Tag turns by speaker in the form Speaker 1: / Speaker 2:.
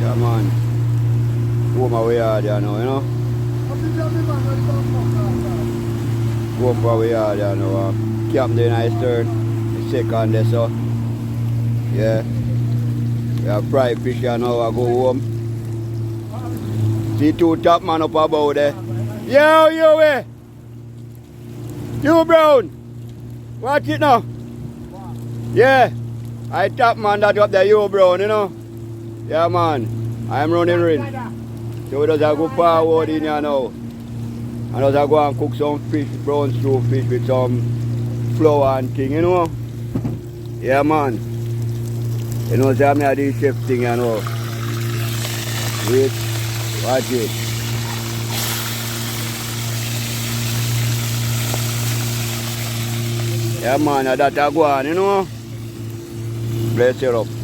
Speaker 1: Come on. Home away yard there now, you know. Home away yard there now. Camp there in the third. The second there, so. Yeah. We have fried fish here now. I go home. See two top man up above there. Yo, you, you Brown. Watch it now. Yeah. I top man that up there, you Brown, you know. Yeah, man. I'm running ring. So we just go forward in here now. And just go and cook some fish, brown stew fish with some flour and thing, you know. Yeah, man. You know, so I'm the chef thing, you know. Wait, watch it. Yeah, man, that's a go on, you know. Bless you up.